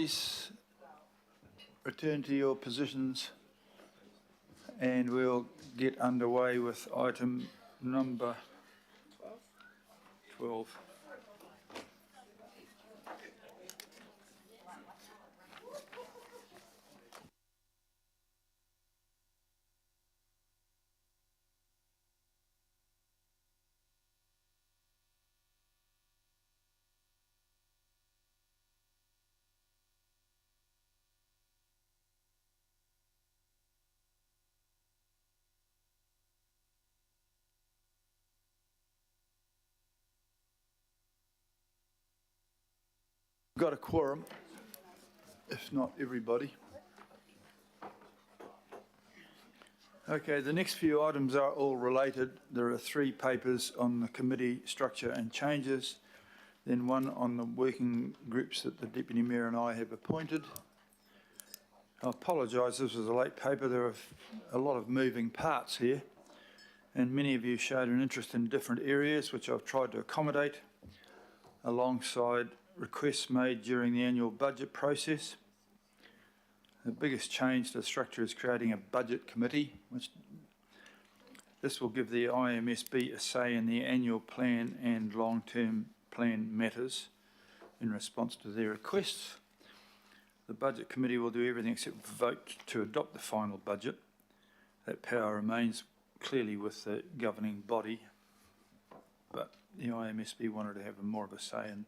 please return to your positions and we'll get underway with item number 12. Got a quorum, if not everybody. Okay, the next few items are all related. There are 3 papers on the committee structure and changes, then one on the working groups that the Deputy Mayor and I have appointed. I apologise, this was a late paper. There are a lot of moving parts here, and many of you showed an interest in different areas, which I've tried to accommodate, alongside requests made during the annual budget process. The biggest change to the structure is creating a budget committee. This will give the IMSB a say in the annual plan and long-term plan matters in response to their requests. The budget committee will do everything except vote to adopt the final budget. That power remains clearly with the governing body, but the IMSB wanted to have more of a say in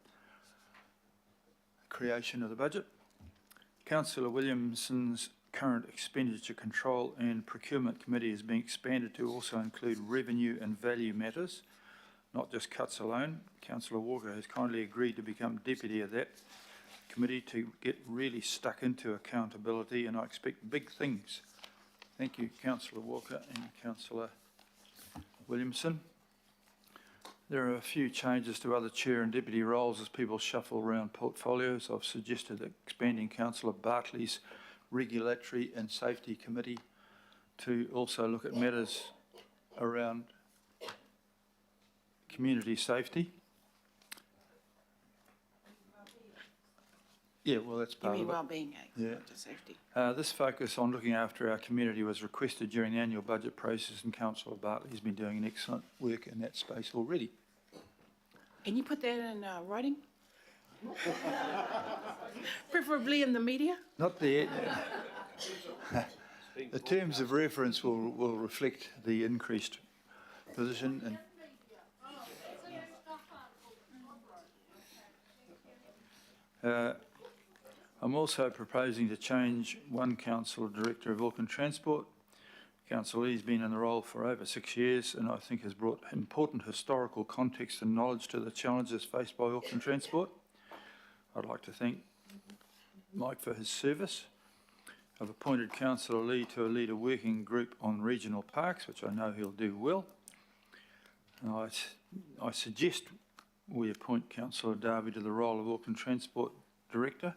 creation of the budget. Councillor Williamson's current expenditure control and procurement committee is being expanded to also include revenue and value matters, not just cuts alone. Councillor Walker has kindly agreed to become deputy of that committee to get really stuck into accountability, and I expect big things. Thank you, Councillor Walker and Councillor Williamson. There are a few changes to other chair and deputy roles as people shuffle around portfolios. I've suggested expanding Councillor Bartley's Regulatory and Safety Committee to also look at matters around community safety. Yeah, well, that's part of it. You mean well-being, yeah. Not just safety. This focus on looking after our community was requested during the annual budget process, and Councillor Bartley's been doing an excellent work in that space already. Can you put that in writing? Preferably in the media? Not there. The terms of reference will reflect the increased position. And I'm also proposing to change one councillor director of Auckland Transport. Councillor Lee's been in the role for over 6 years and I think has brought important historical context and knowledge to the challenges faced by Auckland Transport. I'd like to thank Mike for his service. I've appointed Councillor Lee to lead a working group on regional parks, which I know he'll do well. I suggest we appoint Councillor Darby to the role of Auckland Transport Director.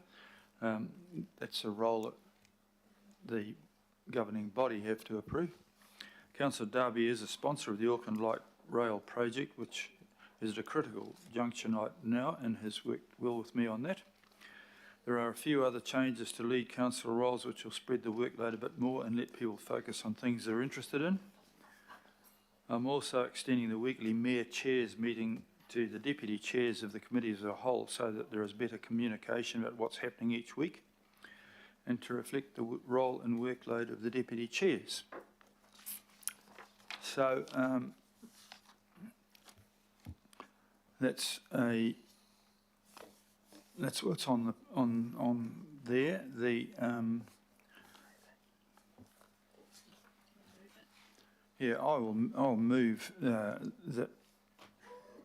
That's a role that the governing body have to approve. Councillor Darby is a sponsor of the Auckland Light Rail project, which is at a critical juncture right now and has worked well with me on that. There are a few other changes to lead councillor roles which will spread the workload a bit more and let people focus on things they're interested in. I'm also extending the weekly Mayor Chairs meeting to the deputy chairs of the committee as a whole so that there is better communication about what's happening each week and to reflect the role and workload of the deputy chairs. So that's what's on there. I'll move that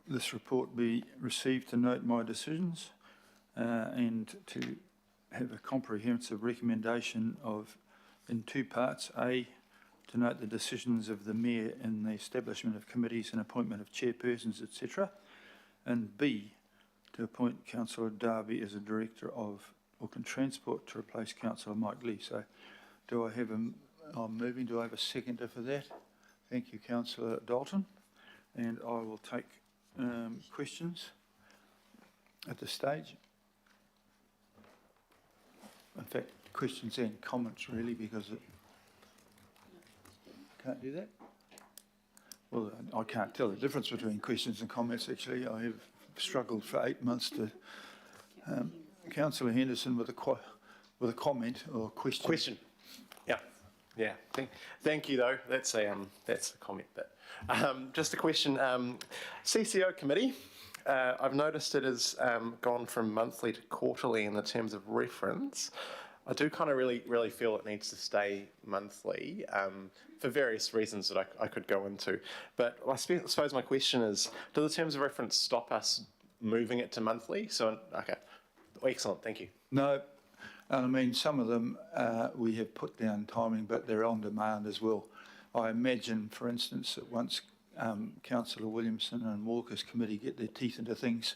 this report be received to note my decisions and to have a comprehensive recommendation in 2 parts. A, to note the decisions of the Mayor in the establishment of committees and appointment of chairpersons, etc. And B, to appoint Councillor Darby as a Director of Auckland Transport to replace Councillor Mike Lee. So do I have I'm moving, do I have a seconder for that? Thank you, Councillor Dalton. And I will take questions at this stage. fact, questions and comments really, because it can't do that. Well, I can't tell the difference between questions and comments, actually. I have struggled for 8 months to, Councillor Henderson with a comment or question. Question. Yeah. Thank you though. That's a comment bit. Just a question. CCO committee. I've noticed it has gone from monthly to quarterly in the terms of reference. I do kind of really feel it needs to stay monthly for various reasons that I could go into. But I suppose my question is, do the terms of reference stop us moving it to monthly? So, okay. Excellent. Thank you. No, and I mean, some of them we have put down timing, but they're on demand as well. I imagine, for instance, that once Councillor Williamson and Walker's committee get their teeth into things,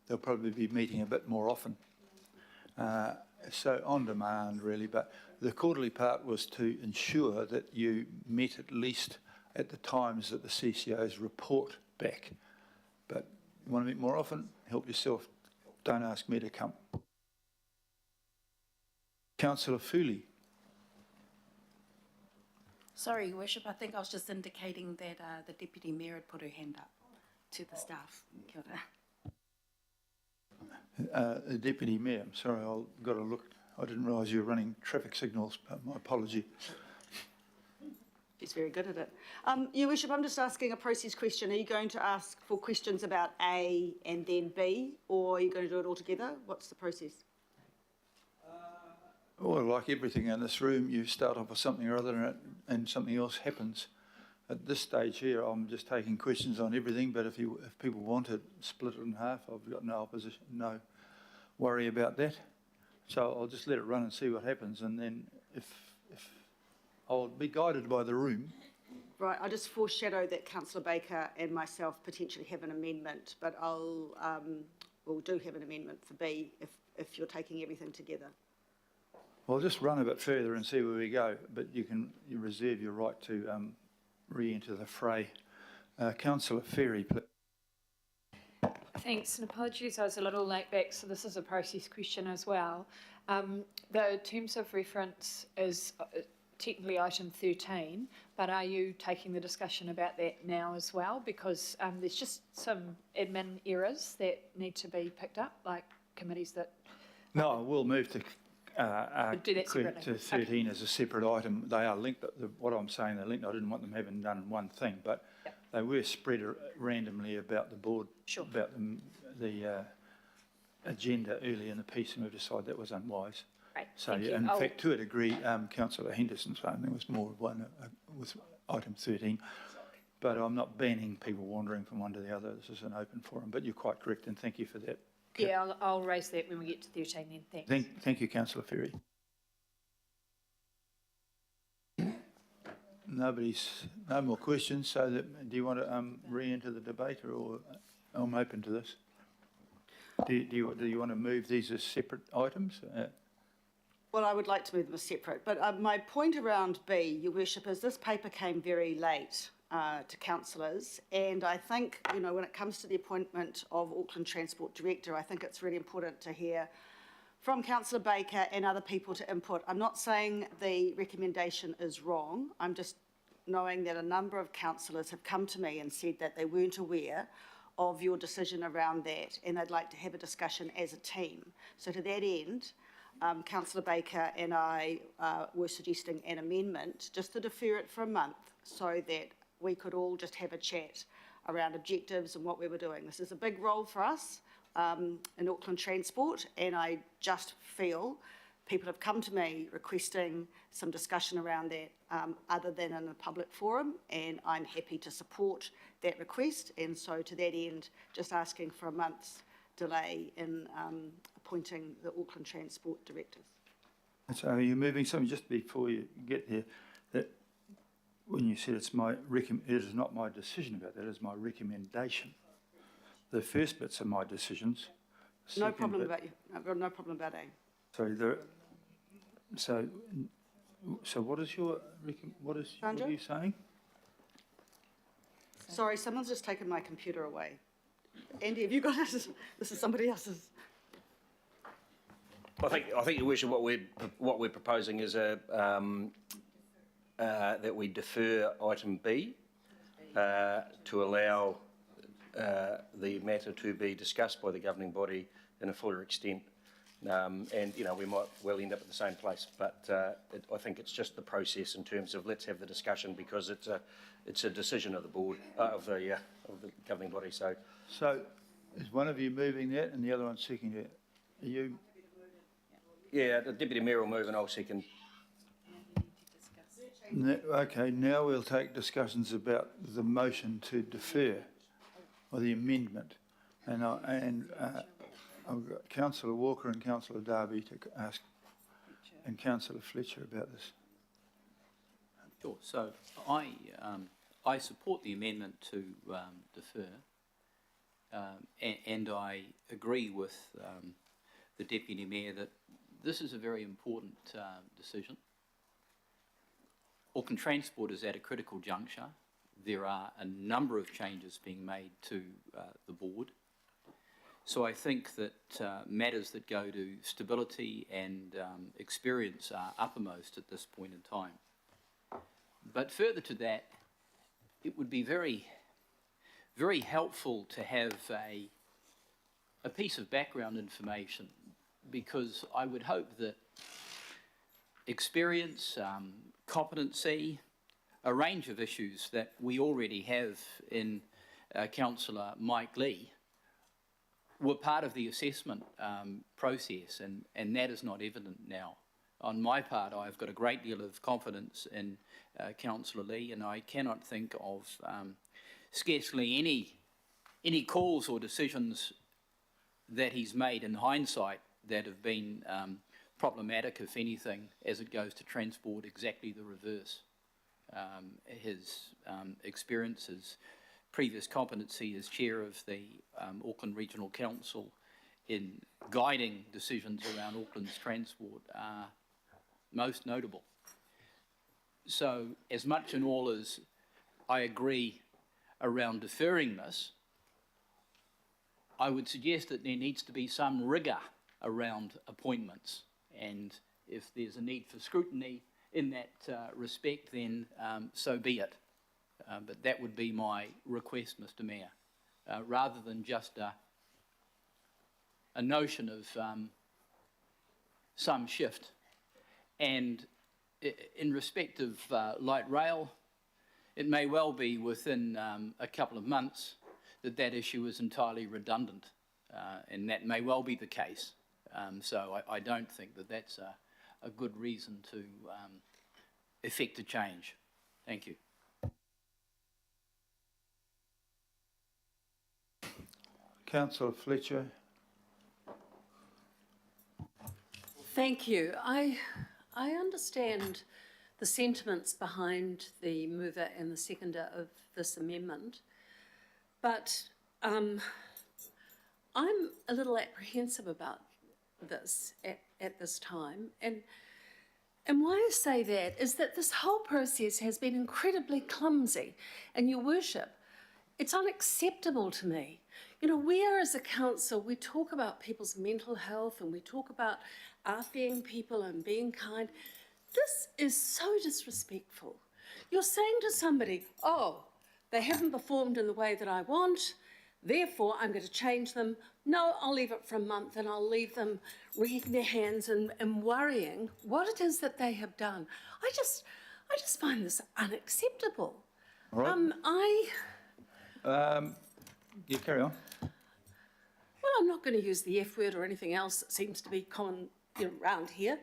they'll probably be meeting a bit more often. So on demand, really, but the quarterly part was to ensure that you met at least at the times that the CCOs report back. But you want to meet more often, help yourself. Don't ask me to come. Councillor Fooley. Sorry, Your Worship, I think I was just indicating that the Deputy Mayor had put her hand up to the staff. Kia ora. The Deputy Mayor, I'm sorry, I've got to look. I didn't realise you were running traffic signals. My apology. She's very good at it. Your Worship, I'm just asking a process question. Are you going to ask for questions about A and then B, or are you going to do it all together? What's the process? Well, like everything in this room, you start off with something or other and something else happens. At this stage here, I'm just taking questions on everything, but if people want to split it in half, I've got no opposition, no worry about that. So I'll just let it run and see what happens, and then if I'll be guided by the room. Right, I'll just foreshadow that Councillor Baker and myself potentially have an amendment, but we'll do have an amendment for B if you're taking everything together. I'll just run a bit further and see where we go, but you reserve your right to re-enter the fray. Councillor Ferry, please. Thanks, and apologies, I was a little late back, so this is a process question as well. The terms of reference is technically item 13, but are you taking the discussion about that now as well? Because there's just some admin errors that need to be picked up, like committees that... No, we'll move to do that separately. to 13 as a separate item. They are linked. What I'm saying, they're linked. I didn't want them having done one thing, but they were spread randomly about the board, about the agenda early in the piece, and we decided that was unwise. Right, so, thank you. in fact, to a degree, Councillor Henderson's phone, there was more of one with item 13. But I'm not banning people wandering from one to the other. This is an open forum. But you're quite correct, and thank you for that. Yeah, I'll raise that when we get to 13 then, thanks. Thank you, Councillor Ferry. No more questions, so do you want to re-enter the debate, or I'm open to this? Do you want to move these as separate items? Well, I would like to move them as separate, but my point around B, Your Worship, is this paper came very late to councillors, and I think, you know, when it comes to the appointment of Auckland Transport Director, I think it's really important to hear from Councillor Baker and other people to input. I'm not saying the recommendation is wrong, I'm just knowing that a number of councillors have come to me and said that they weren't aware of your decision around that, and they'd like to have a discussion as a team. So to that end, Councillor Baker and I were suggesting an amendment just to defer it for a month so that we could all just have a chat around objectives and what we were doing. This is a big role for us in Auckland Transport, and I just feel people have come to me requesting some discussion around that other than in a public forum, and I'm happy to support that request. And so to that end, just asking for a month's delay in appointing the Auckland Transport Directors. So are you moving something, just before you get there, that when you said it is not my decision about that, it is my recommendation. The first bits are my decisions. No problem about you. I've got no problem about A. So what is what are you saying? Sorry, someone's just taken my computer away. Andy, have you got it? This is somebody else's. I think, Your Worship, what we're proposing is that we defer item B to allow the matter to be discussed by the governing body in a fuller extent. And, you know, we might well end up at the same place, but I think it's just the process in terms of let's have the discussion, because it's a decision of the board, of the governing body. So is one of you moving that and the other one seconding it? Are you? yeah, the Deputy Mayor will move and I'll second. Okay, now we'll take discussions about the motion to defer, or the amendment. And I've got Councillor Walker and Councillor Darby to ask, and Councillor Fletcher about this. Sure. So I support the amendment to defer, and I agree with the Deputy Mayor that this is a very important decision. Auckland Transport is at a critical juncture. There are a number of changes being made to the board. So I think that matters that go to stability and experience are uppermost at this point in time. But further to that, it would be very, very helpful to have a piece of background information, because I would hope that experience, competency, a range of issues that we already have in Councillor Mike Lee were part of the assessment process, and that is not evident now. On my part, I've got a great deal of confidence in Councillor Lee, and I cannot think of scarcely any calls or decisions that he's made in hindsight that have been problematic, if anything, as it goes to transport, exactly the reverse. His experience, his previous competency as chair of the Auckland Regional Council in guiding decisions around Auckland's transport are most notable. So as much and all as I agree around deferring this, I would suggest that there needs to be some rigour around appointments, and if there's a need for scrutiny in that respect, then so be it. But that would be my request, Mr. Mayor, rather than just a notion of some shift. And in respect of light rail, it may well be within a couple of months that issue is entirely redundant, and that may well be the case. So I don't think that that's a good reason to effect a change. Thank you. Councillor Fletcher. Thank you. I understand the sentiments behind the mover and the seconder of this amendment, but I'm a little apprehensive about this at this time. And why I say that is that this whole process has been incredibly clumsy, and Your Worship, it's unacceptable to me. You know, we are, as a council, we talk about people's mental health and we talk about being people and being kind. This is so disrespectful. You're saying to somebody, oh, they haven't performed in the way that I want, therefore I'm going to change them. No, I'll leave it for a month and I'll leave them wringing their hands and worrying what it is that they have done. I just find this unacceptable. All right. You carry on. Well, I'm not going to use the F word or anything else that seems to be common around here,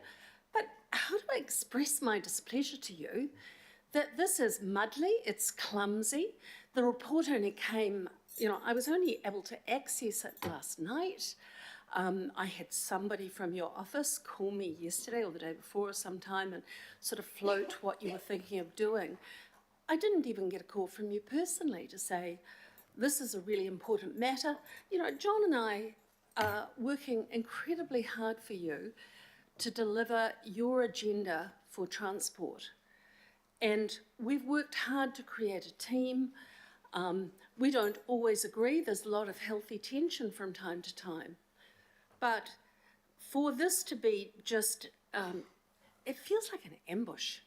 but how do I express my displeasure to you that this is muddly, it's clumsy? The report only came, I was only able to access it last night. I had somebody from your office call me yesterday or the day before or sometime and sort of float what you were thinking of doing. I didn't even get a call from you personally to say, this is a really important matter. John and I are working incredibly hard for you to deliver your agenda for transport. And we've worked hard to create a team. We don't always agree. There's a lot of healthy tension from time to time. But for this to be just, it feels like an ambush.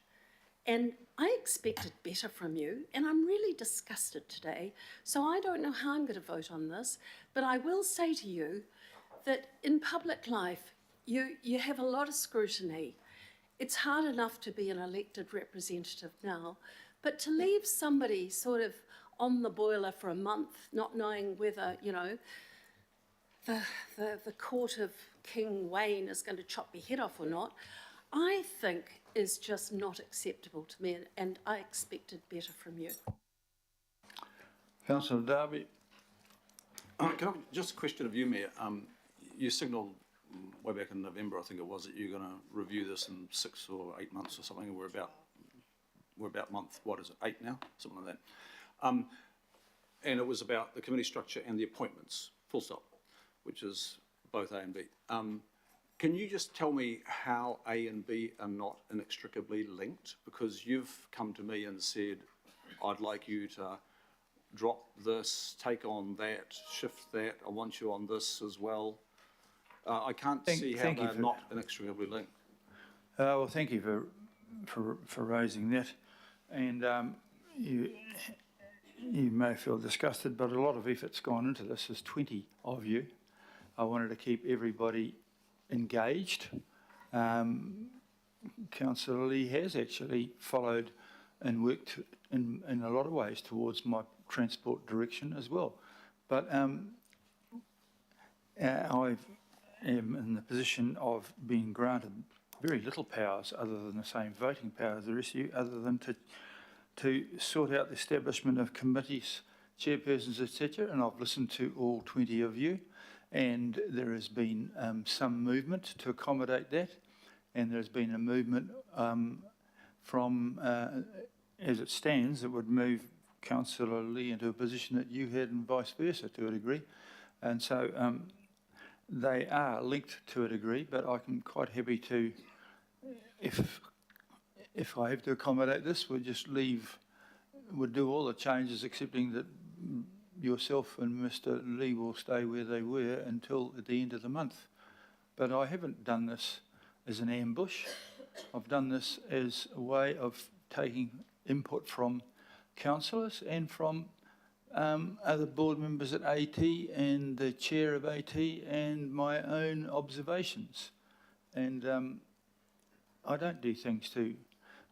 And I expected better from you, and I'm really disgusted today. So I don't know how I'm going to vote on this, but I will say to you that in public life, you have a lot of scrutiny. It's hard enough to be an elected representative now, but to leave somebody sort of on the boiler for a month, not knowing whether, you know, the court of King Wayne is going to chop your head off or not, I think is just not acceptable to me, and I expected better from you. Councillor Darby. Just a question of you, Mayor. You signalled way back in November, I think it was, that you're going to review this in 6 or 8 months or something. We're about month, what is it, 8 now? Something like that. And it was about the committee structure and the appointments, full stop, which is both A and B. Can you just tell me how A and B are not inextricably linked? Because you've come to me and said, I'd like you to drop this, take on that, shift that, I want you on this as well. I can't see how they're not inextricably linked. Well, thank you for raising that. And you may feel disgusted, but a lot of effort's gone into this. There's 20 of you. I wanted to keep everybody engaged. Councillor Lee has actually followed and worked in a lot of ways towards my transport direction as well. But I am in the position of being granted very little powers other than the same voting power as the rest of you, other than to sort out the establishment of committees, chairpersons, etc. And I've listened to all 20 of you, and there has been some movement to accommodate that, and there's been a movement from, as it stands, that would move Councillor Lee into a position that you had and vice versa to a degree. And so they are linked to a degree, but I'm quite happy to, if I have to accommodate this, we'll just leave, we'll do all the changes, excepting that yourself and Mr. Lee will stay where they were until at the end of the month. But I haven't done this as an ambush. I've done this as a way of taking input from councillors and from other board members at AT and the chair of AT and my own observations. And I don't do things to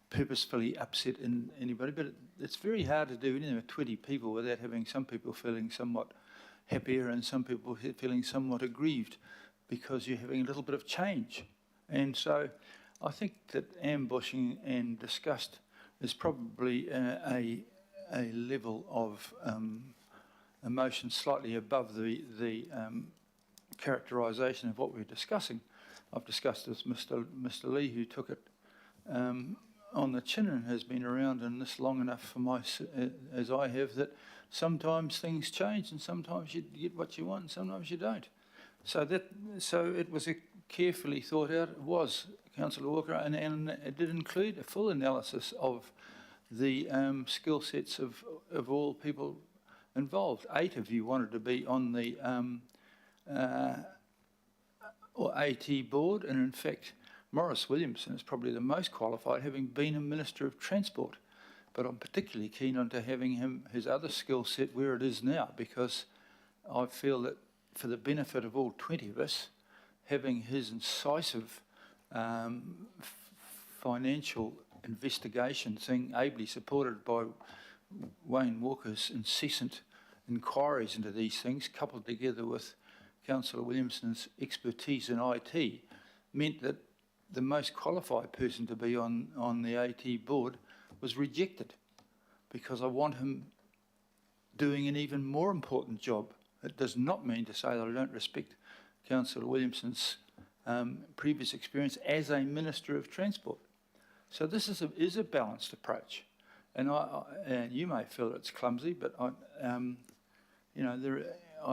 purposefully upset anybody, but it's very hard to do anything with 20 people without having some people feeling somewhat happier and some people feeling somewhat aggrieved because you're having a little bit of change. And so I think that ambushing and disgust is probably a level of emotion slightly above the characterisation of what we're discussing. I've discussed with Mr. Lee, who took it on the chin and has been around in this long enough for as I have, that sometimes things change and sometimes you get what you want and sometimes you don't. So it was a carefully thought out. It was, Councillor Walker, and it did include a full analysis of the skill sets of all people involved. 8 of you wanted to be on the AT board, and in fact Maurice Williamson is probably the most qualified, having been a Minister of Transport. But I'm particularly keen on to having his other skill set where it is now, because I feel that for the benefit of all 20 of us, having his incisive financial investigation thing, ably supported by Wayne Walker's incessant inquiries into these things, coupled together with Councillor Williamson's expertise in IT, meant that the most qualified person to be on the AT board was rejected, because I want him doing an even more important job. It does not mean to say that I don't respect Councillor Williamson's previous experience as a Minister of Transport. So this is a balanced approach, and you may feel it's clumsy, but I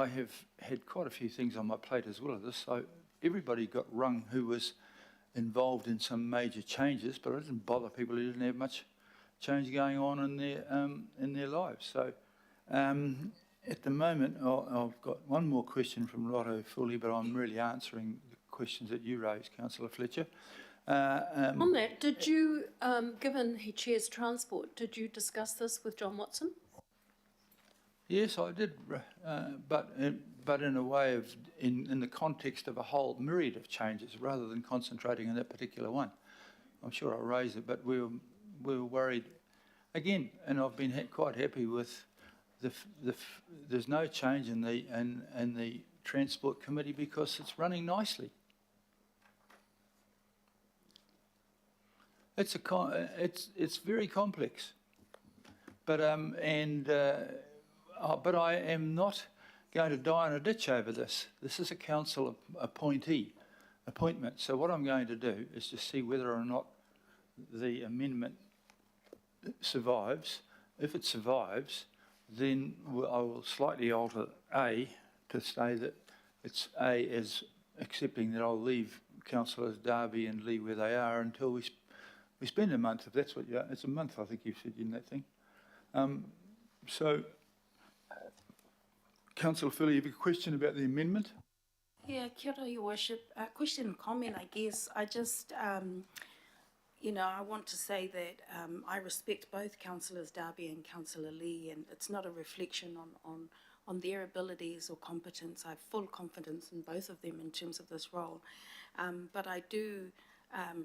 have had quite a few things on my plate as well as this. So everybody got rung who was involved in some major changes, but I didn't bother people who didn't have much change going on in their lives. So at the moment, I've got one more question from Lotto Fully, but I'm really answering the questions that you raised, Councillor Fletcher. On that, did you, given he chairs transport, did you discuss this with John Watson? Yes, I did, but in a way of, in the context of a whole myriad of changes, rather than concentrating on that particular one. I'm sure I'll raise it, but we were worried again, and I've been quite happy with there's no change in the Transport Committee because it's running nicely. It's very complex, but but I am not going to die in a ditch over this. This is a council appointment. So what I'm going to do is to see whether or not the amendment survives. If it survives, then I will slightly alter A to say that it's A as accepting that I'll leave Councillors Darby and Lee where they are until we spend a month, if that's what it's a month, I think you said in that thing. So, Councillor Philly, you have a question about the amendment? Yeah, kia ora, Your Worship. Question and comment, I guess. I just, I want to say that I respect both Councillors Darby and Councillor Lee, and it's not a reflection on their abilities or competence. I have full confidence in both of them in terms of this role. But I do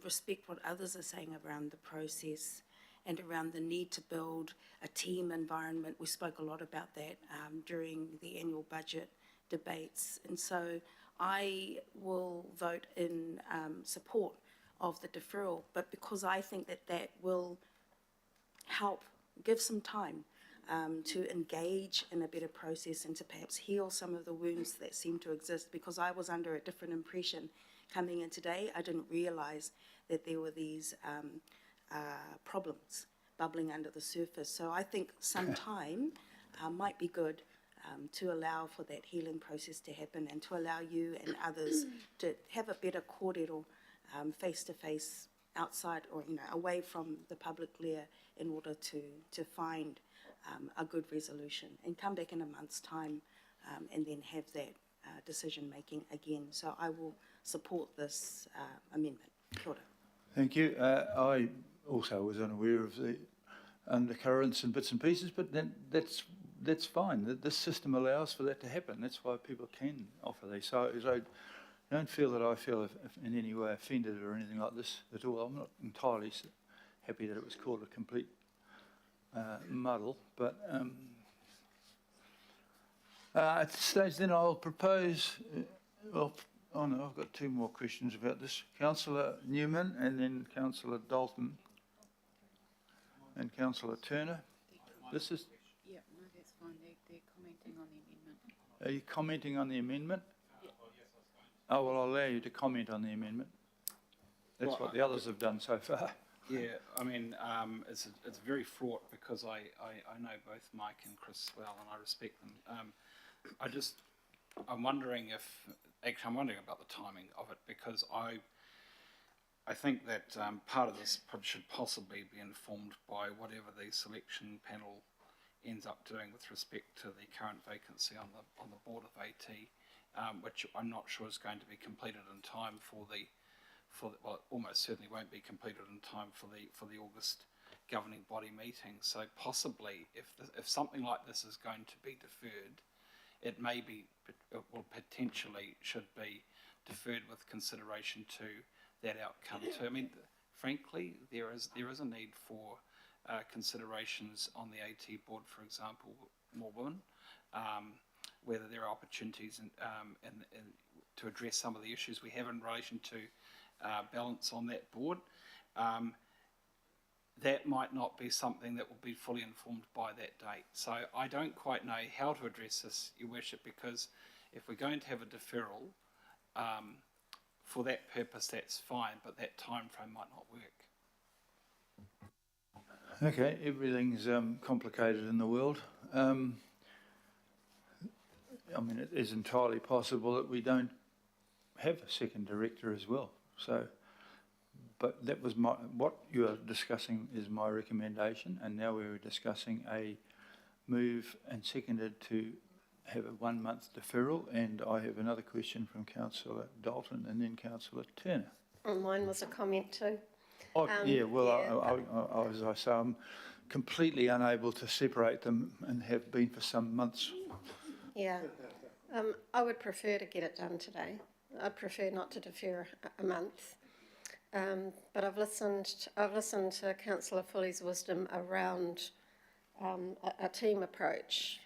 respect what others are saying around the process and around the need to build a team environment. We spoke a lot about that during the annual budget debates. And so I will vote in support of the deferral, but because I think that will help give some time to engage in a better process and to perhaps heal some of the wounds that seem to exist, because I was under a different impression coming in today. I didn't realise that there were these problems bubbling under the surface. So I think some time might be good to allow for that healing process to happen and to allow you and others to have a better kōrero face-to-face outside or, away from the public glare in order to find a good resolution and come back in a month's time and then have that decision-making again. So I will support this amendment. Kia ora. Thank you. I also was unaware of the undercurrents and bits and pieces, but then that's fine. This system allows for that to happen. That's why people can offer these. So I don't feel that I feel in any way offended or anything like this at all. I'm not entirely happy that it was called a complete muddle, but at this stage then I'll propose, I've got two more questions about this. Councillor Newman and then Councillor Dalton and Councillor Turner. This is... Yeah, no, that's fine. They're commenting on the amendment. Are you commenting on the amendment? Oh, well, I'll allow you to comment on the amendment. That's what the others have done so far. Yeah, I mean, it's very fraught because I know both Mike and Chris well, and I respect them. I'm wondering about the timing of it, because I think that part of this should possibly be informed by whatever the selection panel ends up doing with respect to the current vacancy on the board of AT, which I'm not sure is going to be completed in time well, it almost certainly won't be completed in time for the August governing body meeting. So possibly, if something like this is going to be deferred, it potentially should be deferred with consideration to that outcome too. I mean, frankly, there is a need for considerations on the AT board, for example, more women, whether there are opportunities to address some of the issues we have in relation to balance on that board. That might not be something that will be fully informed by that date. So I don't quite know how to address this, Your Worship, because if we're going to have a deferral, for that purpose that's fine, but that time frame might not work. Okay, everything's complicated in the world. I mean, it is entirely possible that we don't have a second director as well. So, but that was what you are discussing is my recommendation, and now we're discussing a move and seconded to have a 1 month deferral, and I have another question from councillor Dalton and then councillor Turner. Mine was a comment too. Oh, yeah, well, yeah. as I say, I'm completely unable to separate them and have been for some months. Yeah. I would prefer to get it done today. I'd prefer not to defer a month. But I've listened to Councillor Foley's wisdom around a team approach,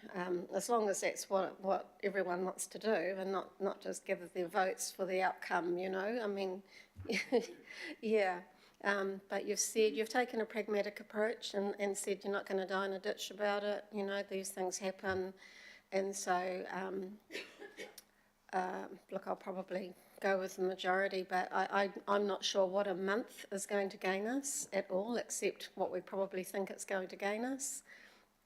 as long as that's what everyone wants to do and not just gather their votes for the outcome, you know. I mean, yeah. But you've taken a pragmatic approach and said you're not going to die in a ditch about it. You know, these things happen. And so, look, I'll probably go with the majority, but I'm not sure what a month is going to gain us at all, except what we probably think it's going to gain us.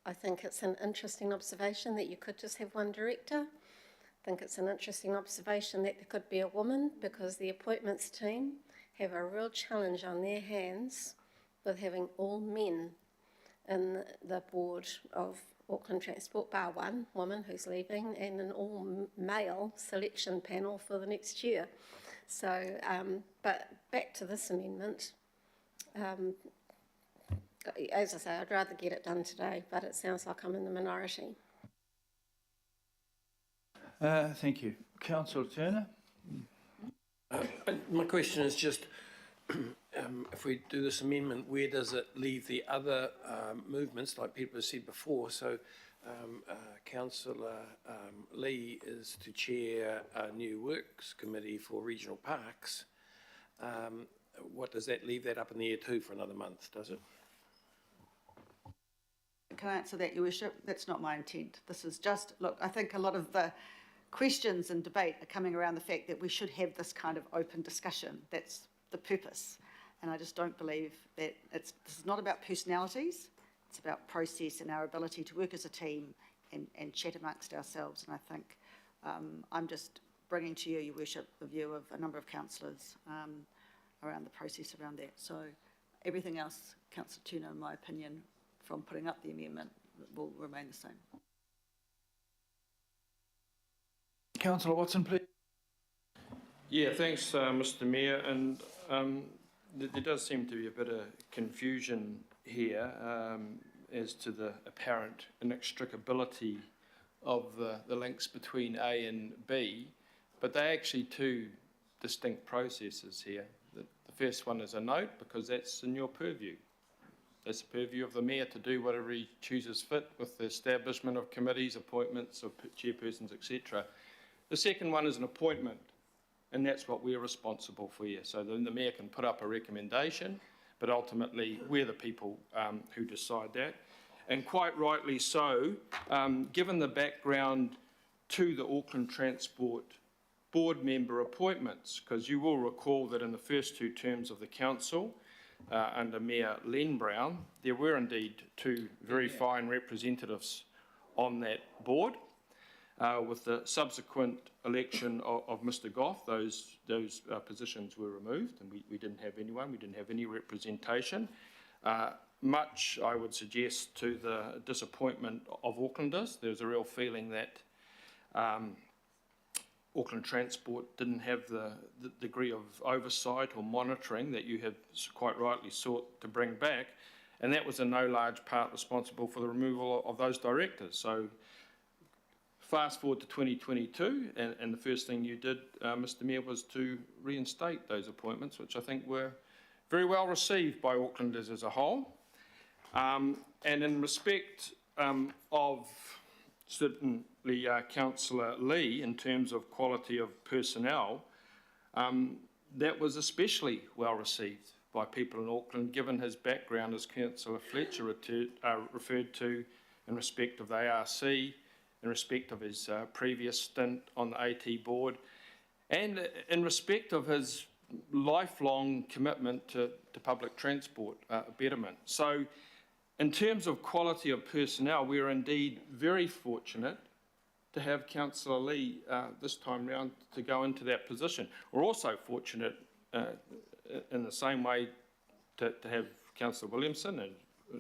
I think it's an interesting observation that you could just have one director. I think it's an interesting observation that there could be a woman, because the appointments team have a real challenge on their hands with having all men in the board of Auckland Transport, bar one woman who's leaving, and an all-male selection panel for the next year. So, but back to this amendment. As I say, I'd rather get it done today, but it sounds like I'm in the minority. Thank you. Councillor Turner? My question is just, if we do this amendment, where does it leave the other movements, like people have said before? So Councillor Lee is to chair a new works committee for regional parks. What does that leave that up in the air too for another month, does it? Can I answer that, Your Worship? That's not my intent. This is just, look, I think a lot of the questions and debate are coming around the fact that we should have this kind of open discussion. That's the purpose. And I just don't believe that this is not about personalities. It's about process and our ability to work as a team and chat amongst ourselves. And I think I'm just bringing to you, Your Worship, the view of a number of councillors around the process around that. So everything else, Councillor Turner, in my opinion, from putting up the amendment, will remain the same. Councillor Watson, please. Yeah, thanks, Mr. Mayor. And there does seem to be a bit of confusion here as to the apparent inextricability of the links between A and B, but they're actually two distinct processes here. The first one is a note, because that's in your purview. It's the purview of the Mayor to do whatever he chooses fit with the establishment of committees, appointments of chairpersons, etc. The second one is an appointment, and that's what we're responsible for here. So then the Mayor can put up a recommendation, but ultimately we're the people who decide that. And quite rightly so, given the background to the Auckland Transport board member appointments, because you will recall that in the first two terms of the council, under Mayor Len Brown, there were indeed two very fine representatives on that board. With the subsequent election of Mr. Goff, those positions were removed, and we didn't have anyone, we didn't have any representation. Much, I would suggest, to the disappointment of Aucklanders. There's a real feeling that Auckland Transport didn't have the degree of oversight or monitoring that you have quite rightly sought to bring back, and that was in no large part responsible for the removal of those directors. So fast forward to 2022, and the first thing you did, Mr. Mayor, was to reinstate those appointments, which I think were very well received by Aucklanders as a whole. And in respect of certainly Councillor Lee, in terms of quality of personnel, that was especially well received by people in Auckland, given his background, as Councillor Fletcher referred to, in respect of the ARC, in respect of his previous stint on the AT board, and in respect of his lifelong commitment to public transport betterment. So in terms of quality of personnel, we are indeed very fortunate to have Councillor Lee this time round to go into that position. We're also fortunate in the same way to have Councillor Williamson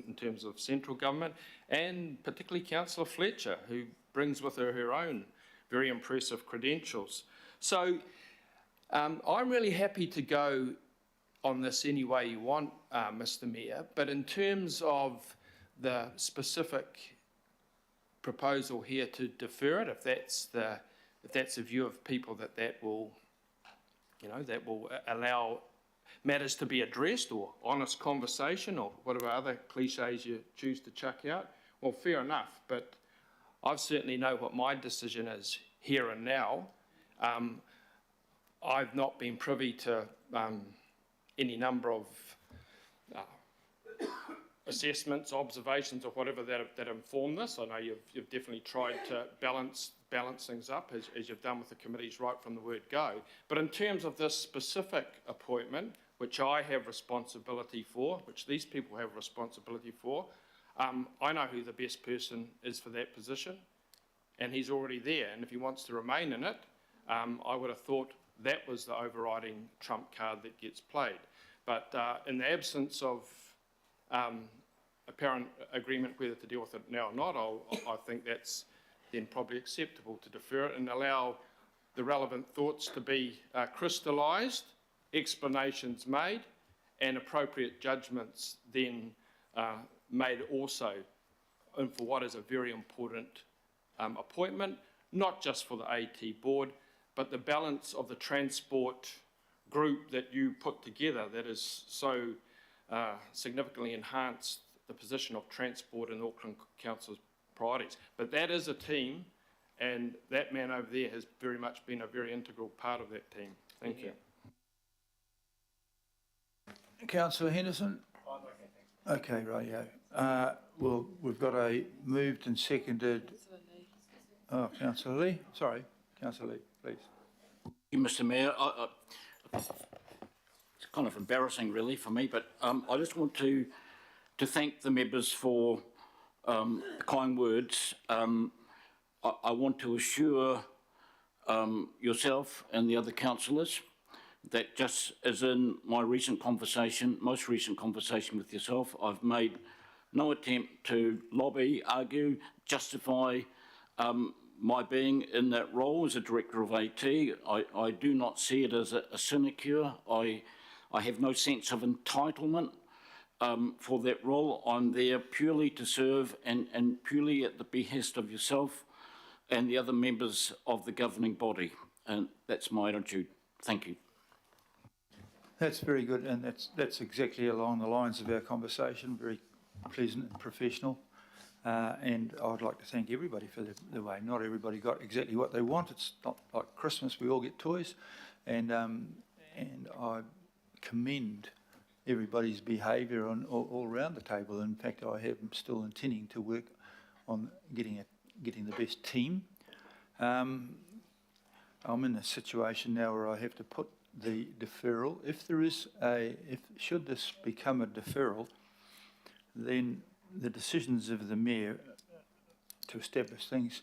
in terms of central government, and particularly Councillor Fletcher, who brings with her her own very impressive credentials. So I'm really happy to go on this any way you want, Mr. Mayor, but in terms of the specific proposal here to defer it, if that's the view of people that will, that will allow matters to be addressed, or honest conversation, or whatever other cliches you choose to chuck out, well, fair enough. But I certainly know what my decision is here and now. I've not been privy to any number of assessments, observations, or whatever that inform this. I know you've definitely tried to balance things up, as you've done with the committees right from the word go. But in terms of this specific appointment, which I have responsibility for, which these people have responsibility for, I know who the best person is for that position, and he's already there. And if he wants to remain in it, I would have thought that was the overriding trump card that gets played. But in the absence of apparent agreement whether to deal with it now or not, I think that's then probably acceptable to defer it and allow the relevant thoughts to be crystallised, explanations made, and appropriate judgments then made also, and for what is a very important appointment, not just for the AT board, but the balance of the transport group that you put together that is so significantly enhanced the position of transport in Auckland Council's priorities. But that is a team, and that man over there has very much been a very integral part of that team. Thank you. Councillor Henderson? Okay, rightio. Well, we've got a moved and seconded. Oh, Councillor Lee. Sorry, Councillor Lee, please. Thank you, Mr. Mayor. It's kind of embarrassing, really, for me, but I just want to thank the members for the kind words. I want to assure yourself and the other councillors that, just as in my most recent conversation with yourself, I've made no attempt to lobby, argue, justify my being in that role as a director of AT. I do not see it as a sinecure. I have no sense of entitlement for that role. I'm there purely to serve and purely at the behest of yourself and the other members of the governing body. And that's my attitude. Thank you. That's very good, and that's exactly along the lines of our conversation, very pleasant and professional. And I'd like to thank everybody for the way. Not everybody got exactly what they want. It's not like Christmas, we all get toys. And I commend everybody's behaviour all around the table. In fact, I am still intending to work on getting the best team. I'm in a situation now where I have to put the deferral. Should this become a deferral, then the decisions of the mayor to establish things,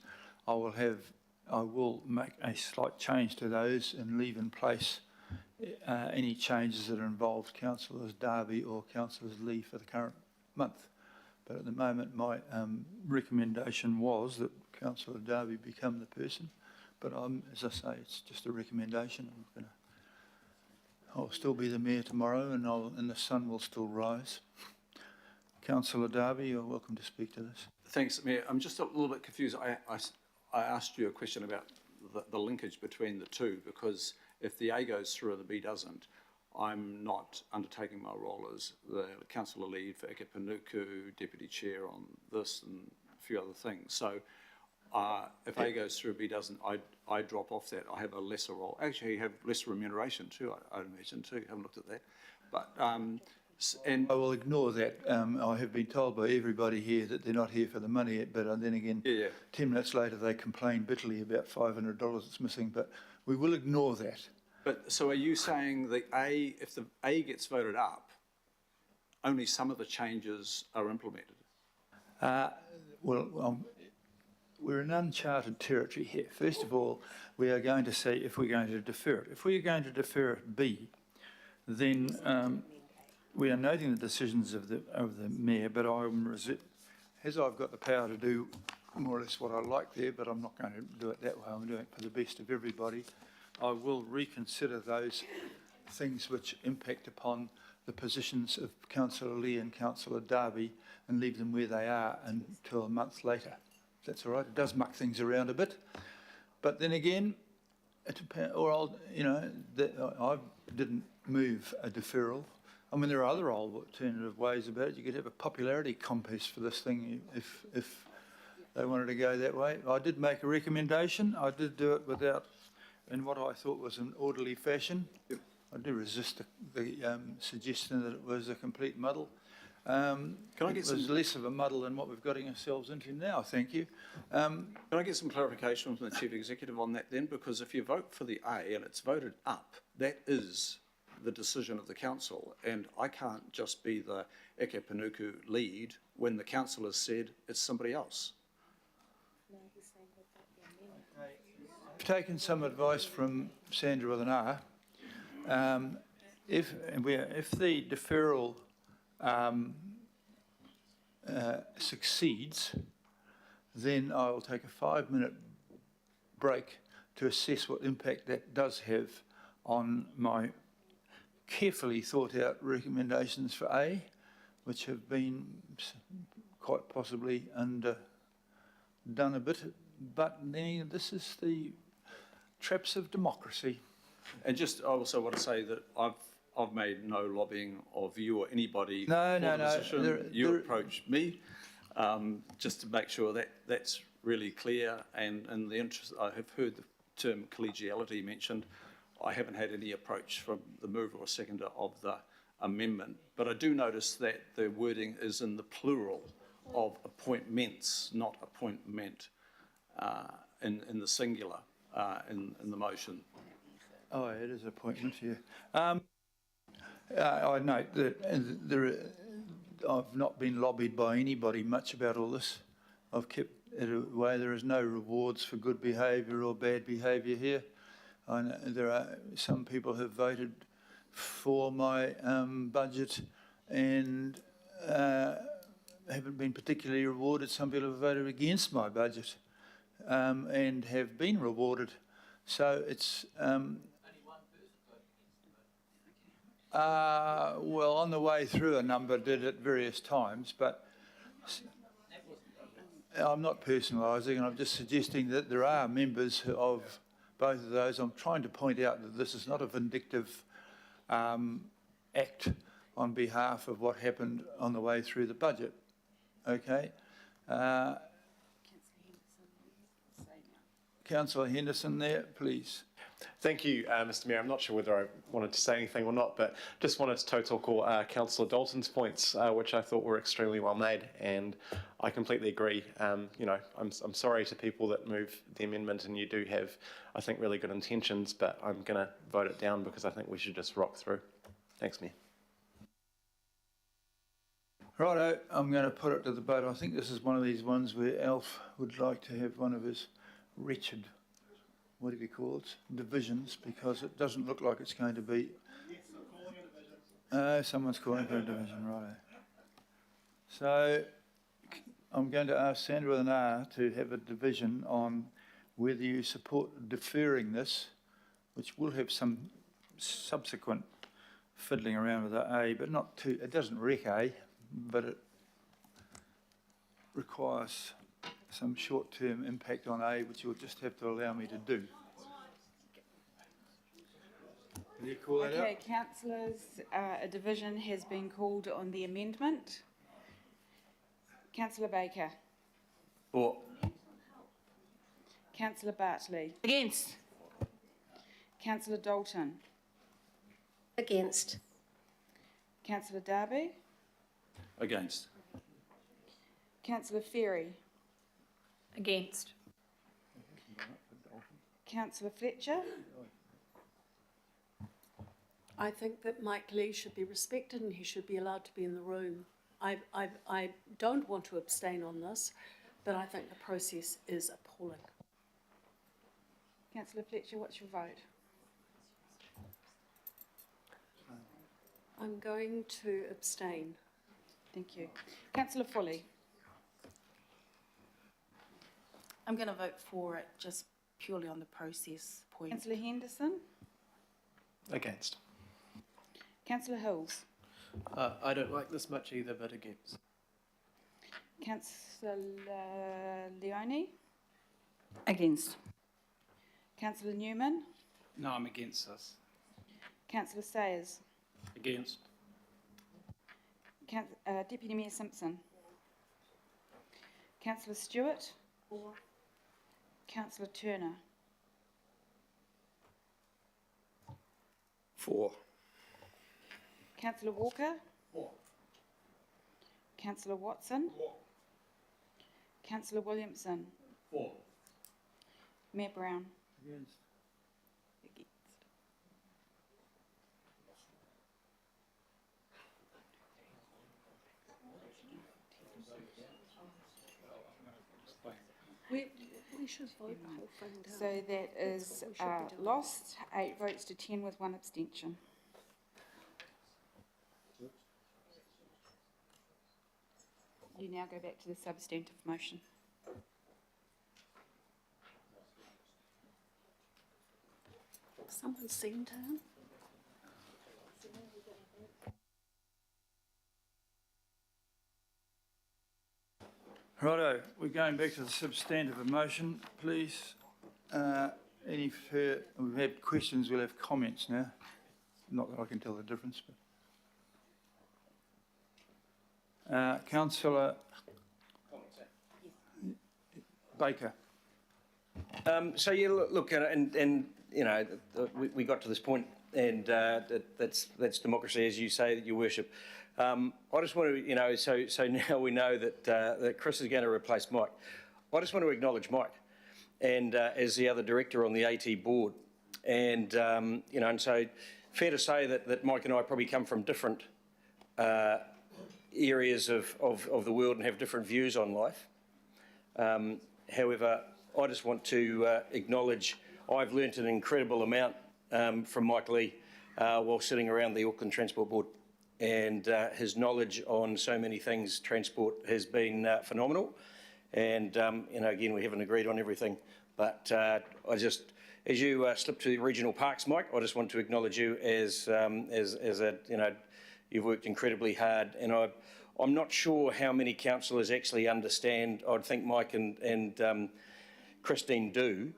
I will make a slight change to those and leave in place any changes that involve Councillors Darby or Councillors Lee for the current month. But at the moment, my recommendation was that Councillor Darby become the person. But as I say, it's just a recommendation. I'll still be the mayor tomorrow, and the sun will still rise. Councillor Darby, you're welcome to speak to this. Thanks, Mayor. I'm just a little bit confused. I asked you a question about the linkage between the two, because if the A goes through and the B doesn't, I'm not undertaking my role as the councillor lead for Eke Panuku, deputy chair on this and a few other things. So if A goes through, B doesn't, I drop off that. I have a lesser role. Actually, you have less remuneration too, I'd imagine too. Haven't looked at that. But and I will ignore that. I have been told by everybody here that they're not here for the money, but then again, 10 minutes later they complain bitterly about $500 that's missing, but we will ignore that. But so are you saying that if the A gets voted up, only some of the changes are implemented? We're in uncharted territory here. First of all, we are going to see if we're going to defer it. If we are going to defer it B, then we are noting the decisions of the mayor, but as I've got the power to do more or less what I like there, but I'm not going to do it that way. I'm doing it for the best of everybody. I will reconsider those things which impact upon the positions of Councillor Lee and Councillor Darby and leave them where they are until a month later. If that's all right. It does muck things around a bit. But then again, it depends, or I'll, you know, I didn't move a deferral. I mean, there are other alternative ways about it. You could have a popularity contest for this thing if they wanted to go that way. I did make a recommendation. I did do it without, in what I thought was an orderly fashion. Yep. I do resist the suggestion that it was a complete muddle. Can I get it was less of a muddle than what we've got ourselves into now, thank you. Can I get some clarification from the Chief Executive on that then? Because if you vote for the A and it's voted up, that is the decision of the council, and I can't just be the Eke Panuku lead when the council has said it's somebody else. I've taken some advice from Sandra with an R. If the deferral succeeds, then I'll take a 5-minute break to assess what impact that does have on my carefully thought out recommendations for A, which have been quite possibly underdone a bit. But then this is the traps of democracy. And just, I also want to say that I've made no lobbying of you or anybody No, for no, the no. position. You approached me just to make sure that that's really clear. And in the interest, I have heard the term collegiality mentioned. I haven't had any approach from the mover or seconder of the amendment, but I do notice that the wording is in the plural of appointments, not appointment, in the singular in the motion. Oh, it is appointment, yeah. I note that I've not been lobbied by anybody much about all this. I've kept it away. There is no rewards for good behaviour or bad behaviour here. I know there are some people who have voted for my budget and haven't been particularly rewarded. Some people have voted against my budget and have been rewarded. So it's well, on the way through, a number did at various times, but I'm not personalising, and I'm just suggesting that there are members of both of those. I'm trying to point out that this is not a vindictive act on behalf of what happened on the way through the budget. Okay. Councillor Henderson there, please. Thank you, Mr Mayor. I'm not sure whether I wanted to say anything or not, but just wanted to toe-talk Councillor Dalton's points, which I thought were extremely well made, and I completely agree. You know, I'm sorry to people that move the amendment, and you do have, I think, really good intentions, but I'm going to vote it down because I think we should just rock through. Thanks, Mayor. Righto, I'm going to put it to the vote. I think this is one of these ones where Alf would like to have one of his wretched, what do you call it, divisions, because it doesn't look like it's going to be. Yes, I'm calling it a division. Someone's calling for a division, righto. So I'm going to ask Sandra with an R to have a division on whether you support deferring this, which will have some subsequent fiddling around with the A, but not too, it doesn't wreck A, but it requires some short-term impact on A, which you'll just have to allow me to do. Can you call that out? Okay, councillors, a division has been called on the amendment. Councillor Baker. For. Councillor Bartley. Against. Councillor Dalton. Against. Councillor Darby. Against. Councillor Ferry. Against. Councillor Fletcher. I think that Mike Lee should be respected and he should be allowed to be in the room. I don't want to abstain on this, but I think the process is appalling. Councillor Fletcher, what's your vote? I'm going to abstain. Thank you. Councillor Foley. I'm going to vote for it just purely on the process point. Councillor Henderson? Against. Councillor Hills? I don't like this much either, but against. Councillor Leone? Against. Councillor Newman? No, I'm against this. Councillor Sayers? Against. Deputy Mayor Simpson? Councillor Stewart? Councillor Turner? For. Councillor Walker? Councillor Watson? Councillor Williamson? Mayor Brown? Against. We should vote the whole thing down. So that is That's what we should be doing. lost, 8 votes to 10 with 1 abstention. You now go back to the substantive motion. Someone's seen him. Righto, we're going back to the substantive motion, please. Any further, we've had questions, we'll have comments now. Not that I can tell the difference, but. Councillor Baker. So yeah, look, and you know, we got to this point, and that's democracy, as you say, Your Worship. I just want to, you know, so now we know that Chris is going to replace Mike. I just want to acknowledge Mike, and as the other director on the AT board, and you know, and so fair to say that Mike and I probably come from different areas of the world and have different views on life. However, I just want to acknowledge I've learnt an incredible amount from Mike Lee while sitting around the Auckland Transport Board, and his knowledge on so many things transport has been phenomenal. And you know, again, we haven't agreed on everything, but I just, as you slip to the regional parks, Mike, I just want to acknowledge you as a, you know, you've worked incredibly hard, and I'm not sure how many councillors actually understand. I'd think Mike and Christine do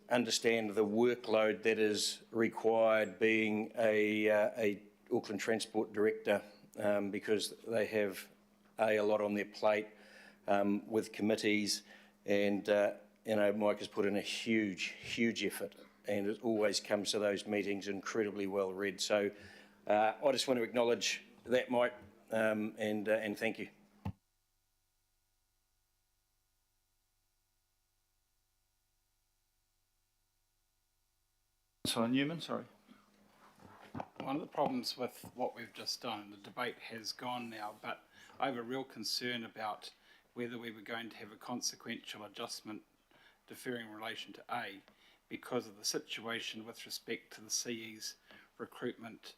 understand the workload that is required being a Auckland Transport Director, because they have a lot on their plate with committees, and you know, Mike has put in a huge effort, and it always comes to those meetings incredibly well read. So I just want to acknowledge that, Mike, and thank you. Councillor Newman, sorry. One of the problems with what we've just done, the debate has gone now, but I have a real concern about whether we were going to have a consequential adjustment deferring in relation to A, because of the situation with respect to the CE's recruitment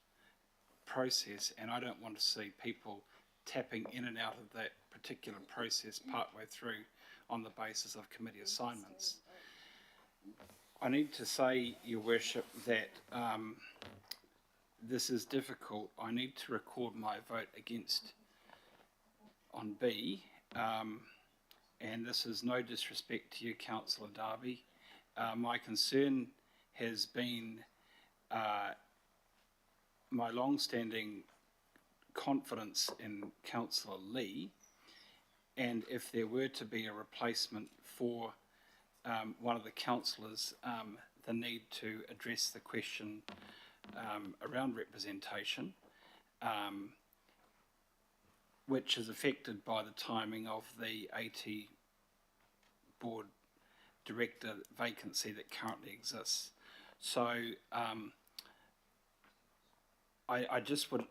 process, and I don't want to see people tapping in and out of that particular process partway through on the basis of committee assignments. I need to say, Your Worship, that this is difficult. I need to record my vote against on B, and this is no disrespect to you, Councillor Darby. My concern has been my long-standing confidence in Councillor Lee, and if there were to be a replacement for one of the councillors, the need to address the question around representation, which is affected by the timing of the AT board director vacancy that currently exists. So I just would,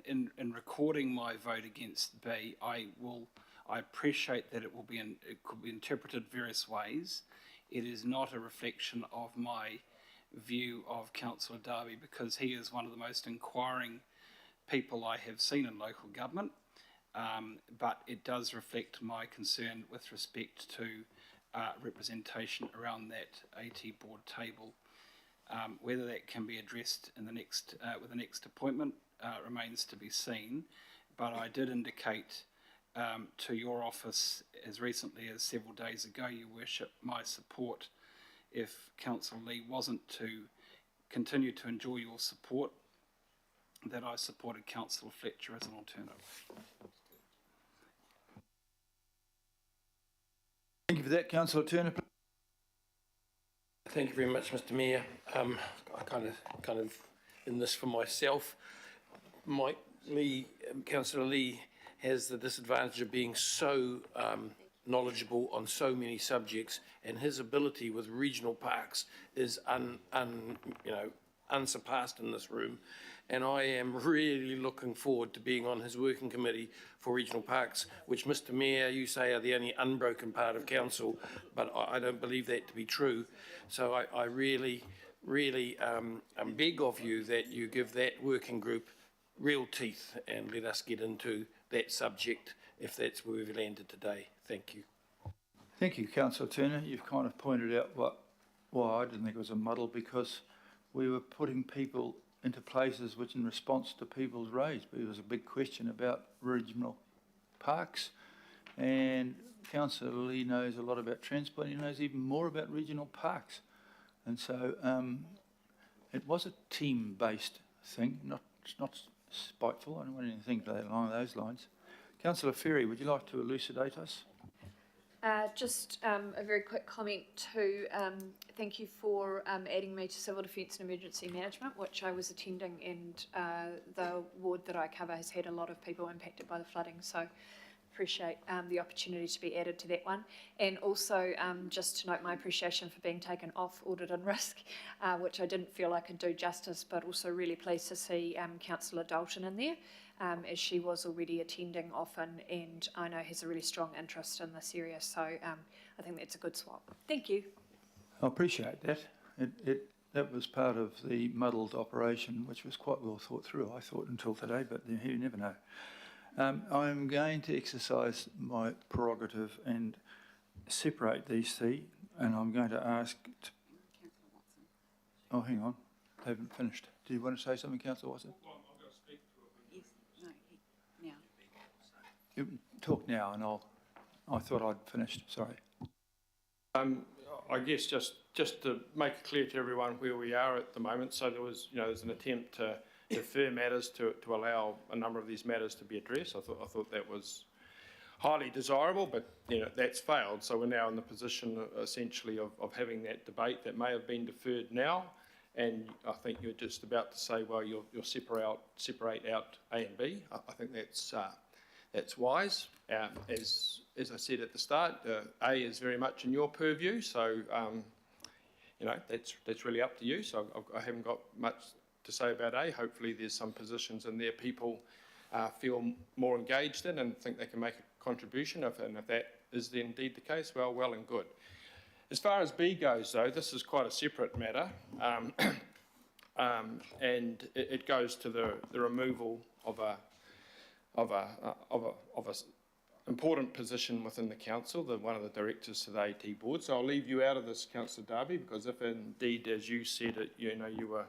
in recording my vote against B, I appreciate that it could be interpreted various ways. It is not a reflection of my view of Councillor Darby, because he is one of the most inquiring people I have seen in local government, but it does reflect my concern with respect to representation around that AT board table. Whether that can be addressed in the next, with the next appointment remains to be seen, but I did indicate to your office as recently as several days ago, Your Worship, my support if Councillor Lee wasn't to continue to enjoy your support, that I supported Councillor Fletcher as an alternative. Thank you for that, Councillor Turner. Thank you very much, Mr. Mayor. I kind of in this for myself. Mike Lee, Councillor Lee, has the disadvantage of being so knowledgeable on so many subjects, and his ability with regional parks is unsurpassed in this room. And I am really looking forward to being on his working committee for regional parks, which, Mr. Mayor, you say are the only unbroken part of council, but I don't believe that to be true. So I really beg of you that you give that working group real teeth and let us get into that subject if that's where we've landed today. Thank you. Thank you, Councillor Turner. You've kind of pointed out why I didn't think it was a muddle, because we were putting people into places which, in response to people's raised, there was a big question about regional parks, and Councillor Lee knows a lot about transport. He knows even more about regional parks, and so it was a team-based thing. It's not spiteful. I don't want anything along those lines. Councillor Ferry, would you like to elucidate us? Just a very quick comment to thank you for adding me to Civil Defence and Emergency Management, which I was attending, and the ward that I cover has had a lot of people impacted by the flooding, so appreciate the opportunity to be added to that one. And also just to note my appreciation for being taken off audit and risk, which I didn't feel I could do justice, but also really pleased to see Councillor Dalton in there, as she was already attending often and I know has a really strong interest in this area. So I think that's a good swap. Thank you. I appreciate that. That was part of the muddled operation, which was quite well thought through, I thought, until today, but you never know. I'm going to exercise my prerogative and separate these three, and I'm going to ask... Oh, hang on. They haven't finished. Do you want to say something, Councillor Watson? You talk now, and I thought I'd finished. Sorry. I guess just to make it clear to everyone where we are at the moment. So there's an attempt to defer matters to allow a number of these matters to be addressed. I thought that was highly desirable, but that's failed. So we're now in the position essentially of having that debate that may have been deferred now. And I think you're just about to say, well, you'll separate out A and B. I think that's wise. As I said at the start, A is very much in your purview, so that's really up to you. So I haven't got much to say about A. Hopefully there's some positions in there people feel more engaged in and think they can make a contribution. And if that is indeed the case, well and good. As far as B goes, though, this is quite a separate matter, and it goes to the removal of a important position within the council, one of the directors to the AT board. So I'll leave you out of this, Councillor Darby, because if indeed, as you said, you were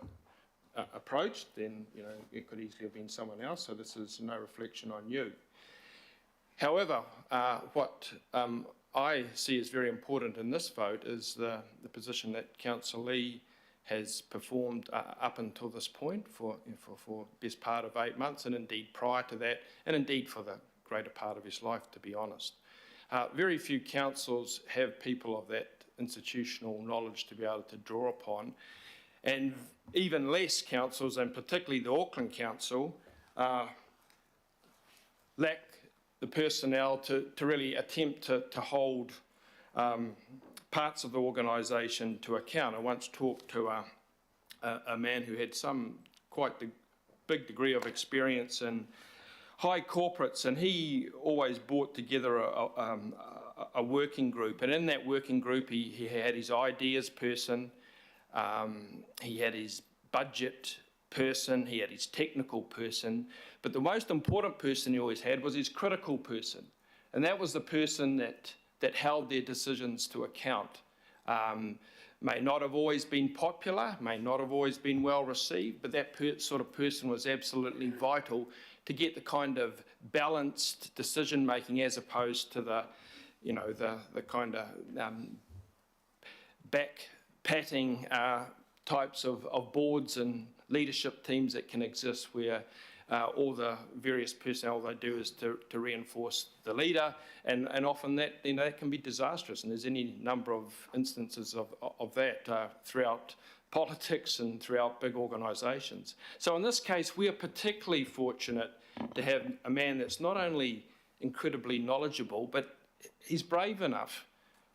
approached, then it could easily have been someone else. So this is no reflection on you. However, what I see as very important in this vote is the position that Councillor Lee has performed up until this point for best part of 8 months, and indeed prior to that, and indeed for the greater part of his life, to be honest. Very few councils have people of that institutional knowledge to be able to draw upon, and even less councils, and particularly the Auckland Council, lack the personnel to really attempt to hold parts of the organisation to account. I once talked to a man who had some quite big degree of experience in high corporates, and he always brought together a working group, and in that working group he had his ideas person, he had his budget person, he had his technical person, but the most important person he always had was his critical person, and that was the person that that held their decisions to account. May not have always been popular, may not have always been well received, but that sort of person was absolutely vital to get the kind of balanced decision making as opposed to the, you know, the kind of back patting types of boards and leadership teams that can exist where all the various personnel they do is to reinforce the leader, and often that, you know, that can be disastrous, and there's any number of instances of that throughout politics and throughout big organisations. So in this case, we are particularly fortunate to have a man that's not only incredibly knowledgeable, but he's brave enough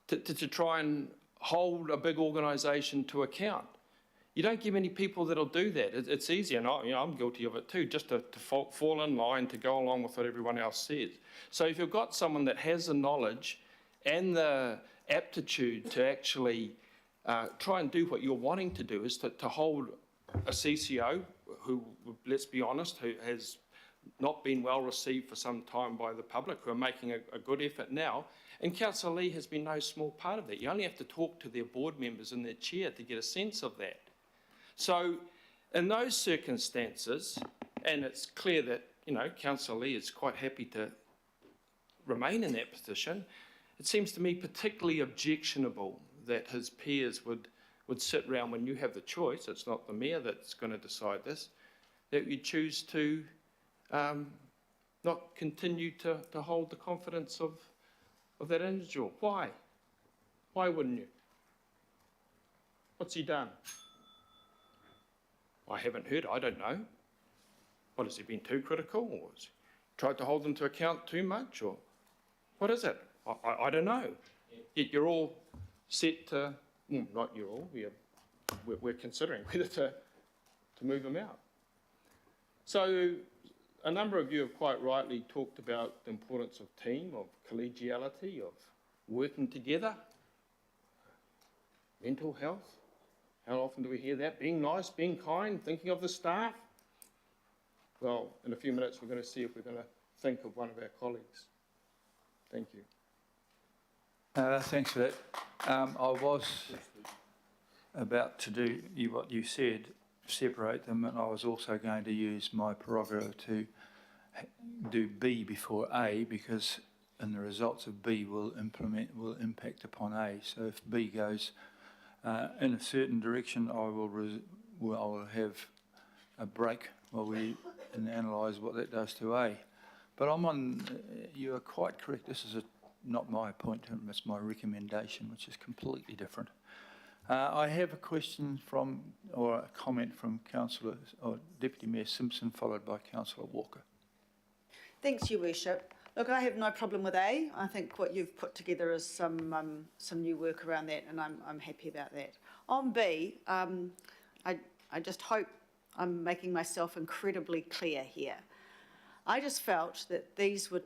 to try and hold a big organisation to account. You don't get many people that'll do that. It's easy, and I'm guilty of it too, just to fall in line, to go along with what everyone else says. So if you've got someone that has the knowledge and the aptitude to actually try and do what you're wanting to do, is to hold a CCO who, let's be honest, who has not been well received for some time by the public, who are making a good effort now. And Councillor Lee has been no small part of that. You only have to talk to their board members and their chair to get a sense of that. So in those circumstances, and it's clear that, you know, Councillor Lee is quite happy to remain in that position, it seems to me particularly objectionable that his peers would sit round when you have the choice, it's not the mayor that's going to decide this, that you choose to not continue to hold the confidence of that individual. Why? Why wouldn't you? What's he done? I haven't heard, I don't know. What, has he been too critical, or has he tried to hold them to account too much, or what is it? I don't know. Yet you're all set to, well, not you all, we're considering whether to move him out. So a number of you have quite rightly talked about the importance of team, of collegiality, of working together, mental health. How often do we hear that? Being nice, being kind, thinking of the staff. Well, in a few minutes we're going to see if we're going to think of one of our colleagues. Thank you. Thanks for that. I was about to do what you said, separate them, and I was also going to use my prerogative to do B before A, because and the results of B will impact upon A. So if B goes in a certain direction, I will have a break while we analyse what that does to A. But you are quite correct. This is not my point, it's my recommendation, which is completely different. I have a question or a comment from Councillor or Deputy Mayor Simpson, followed by Councillor Walker. Thanks, Your Worship. Look, I have no problem with A. I think what you've put together is some new work around that, and I'm happy about that. On B, I just hope I'm making myself incredibly clear here. I just felt that these were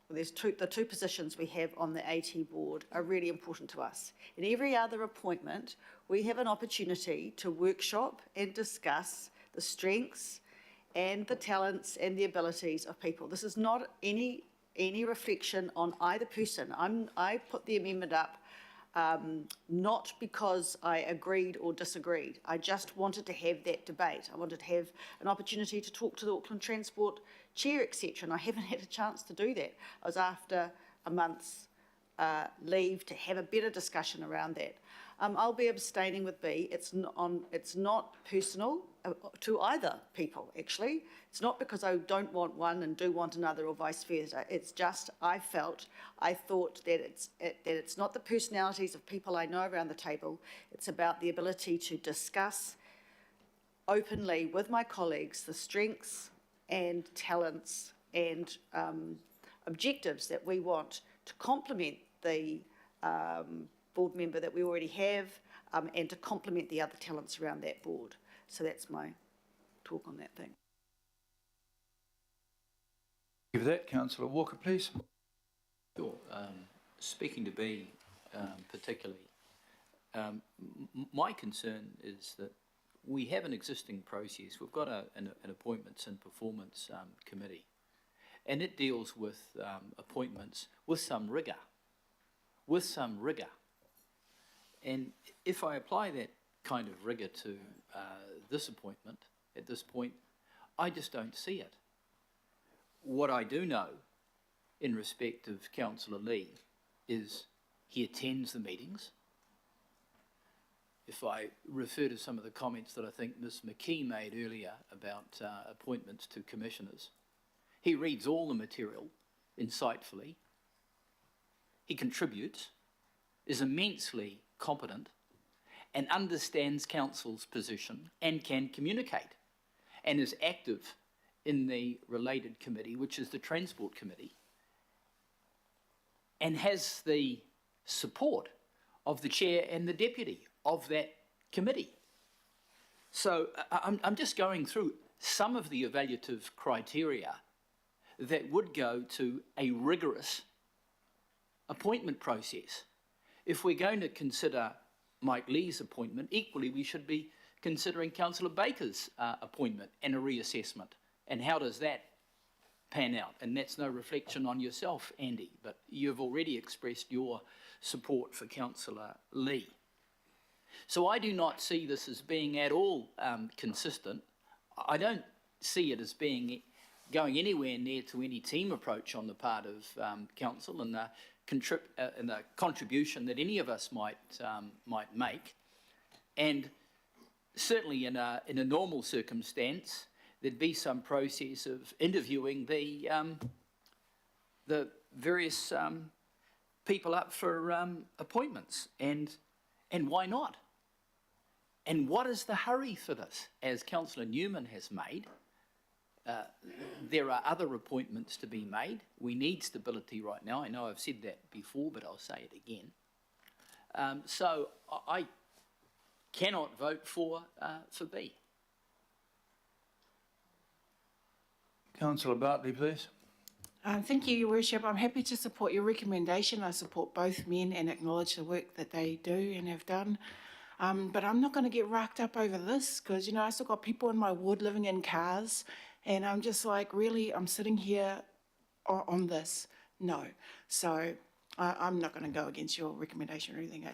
the two positions we have on the AT board are really important to us. In every other appointment, we have an opportunity to workshop and discuss the strengths and the talents and the abilities of people. This is not any reflection on either person. I put the amendment up not because I agreed or disagreed. I just wanted to have that debate. I wanted to have an opportunity to talk to the Auckland Transport Chair, etc., and I haven't had a chance to do that. I was after a month's leave to have a better discussion around that. I'll be abstaining with B. It's not personal to either people, actually. It's not because I don't want one and do want another, or vice versa. It's just I thought that it's not the personalities of people I know around the table. It's about the ability to discuss openly with my colleagues the strengths and talents and objectives that we want to complement the board member that we already have, and to complement the other talents around that board. So that's my talk on that thing. Give that, Councillor Walker, please. Sure. Speaking to B particularly, my concern is that we have an existing process. We've got an appointments and performance committee, and it deals with appointments with some rigour. With some rigour. And if I apply that kind of rigour to this appointment at this point, I just don't see it. What I do know in respect of Councillor Lee is he attends the meetings. If I refer to some of the comments that I think Ms McKee made earlier about appointments to commissioners, he reads all the material insightfully, he contributes, is immensely competent, and understands council's position and can communicate, and is active in the related committee, which is the Transport Committee, and has the support of the chair and the deputy of that committee. So I'm just going through some of the evaluative criteria that would go to a rigorous appointment process. If we're going to consider Mike Lee's appointment, equally we should be considering Councillor Baker's appointment and a reassessment. And how does that pan out? And that's no reflection on yourself, Andy, but you've already expressed your support for Councillor Lee. So I do not see this as being at all consistent. I don't see it as being going anywhere near to any team approach on the part of council and the contribution that any of us might make. And certainly in a normal circumstance, there'd be some process of interviewing the various people up for appointments, and why not? And what is the hurry for this? As Councillor Newman has made, there are other appointments to be made. We need stability right now. I know I've said that before, but I'll say it again. So I cannot vote for B. Councillor Bartley, please. Thank you, Your Worship. I'm happy to support your recommendation. I support both men and acknowledge the work that they do and have done. But I'm not going to get racked up over this because, you know, I still got people in my ward living in cars, and I'm just like, really, I'm sitting here on this. No. So I'm not going to go against your recommendation or anything.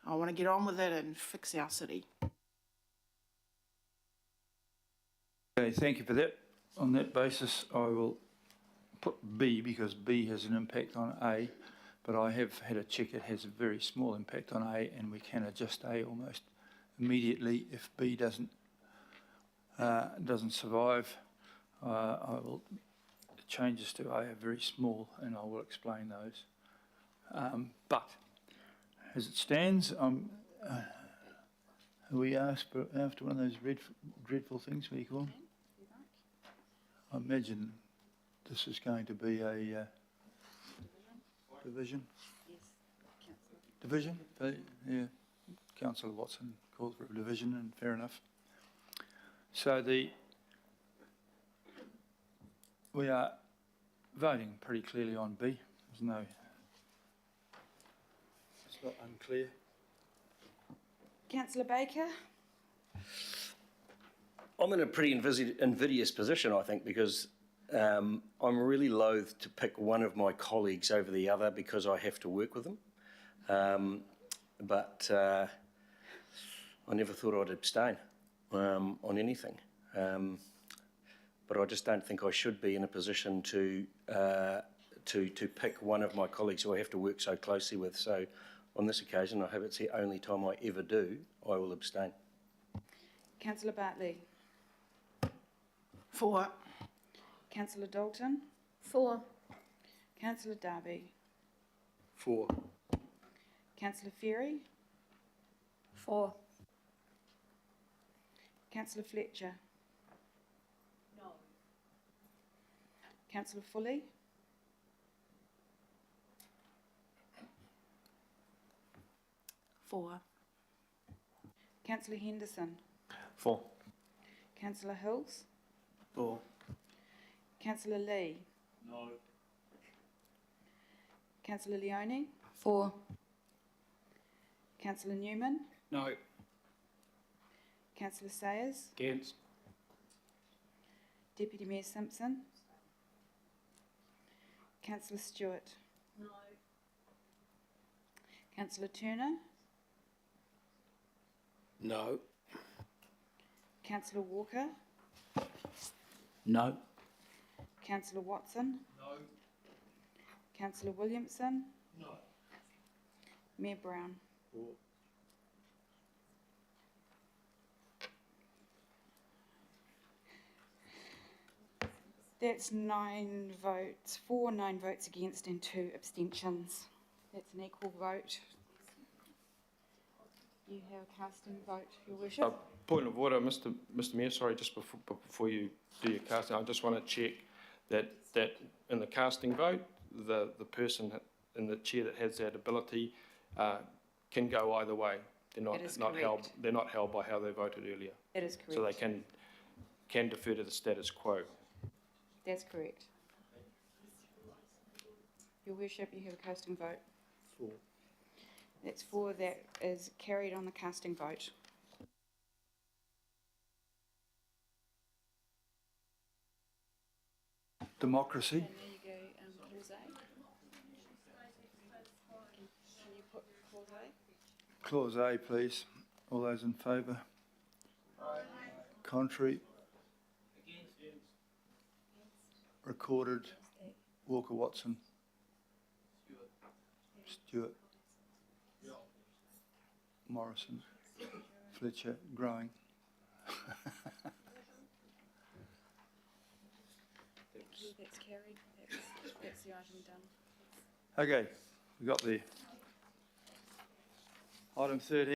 I want to get on with it and fix our city. Okay, thank you for that. On that basis, I will put B because B has an impact on A, but I have had a check. It has a very small impact on A, and we can adjust A almost immediately if B doesn't survive. The changes to A are very small, and I will explain those. But as it stands, we after one of those dreadful things, what do you call them? I imagine this is going to be a division. Yes, Division? Yeah. Councillor Watson called for a division, and fair enough. So we are voting pretty clearly on B. There's no, it's not unclear. Councillor Baker? I'm in a pretty invidious position, I think, because I'm really loath to pick one of my colleagues over the other because I have to work with them. But I never thought I'd abstain on anything. But I just don't think I should be in a position to pick one of my colleagues who I have to work so closely with. So on this occasion, I hope it's the only time I ever do, I will abstain. Councillor Bartley? For. Councillor Dalton? For. Councillor Darby? For. Councillor Ferry? For. Councillor Fletcher? No. Councillor Foley? For. Councillor Henderson? For. Councillor Hills? For. Councillor Lee? No. Councillor Leone? For. Councillor Newman? No. Councillor Sayers? Against. Deputy Mayor Simpson? Councillor Stewart? No. Councillor Turner? No. Councillor Walker? No. Councillor Watson? No. Councillor Williamson? No. Mayor Brown? That's 9 votes for, 9 votes against and 2 abstentions. That's an equal vote. You have a casting vote, Your Worship. Point of order, Mr. Mayor, sorry, just before you do your casting, I just want to check that in the casting vote, the person in the chair that has that ability can go either way. They're That is not held. correct. They're not held by how they voted earlier. That is correct. So they can defer to the status quo. That's correct. Your Worship, you have a casting vote. For. That's 4, that is carried on the casting vote. Democracy. And there you go, clause A. Can you put clause A? Clause A, please. All those in favour? Contrary? Recorded. Walker Watson. Stewart. Morrison. Fletcher. Growing. That's carried. That's the item done. Okay, we got the item 13.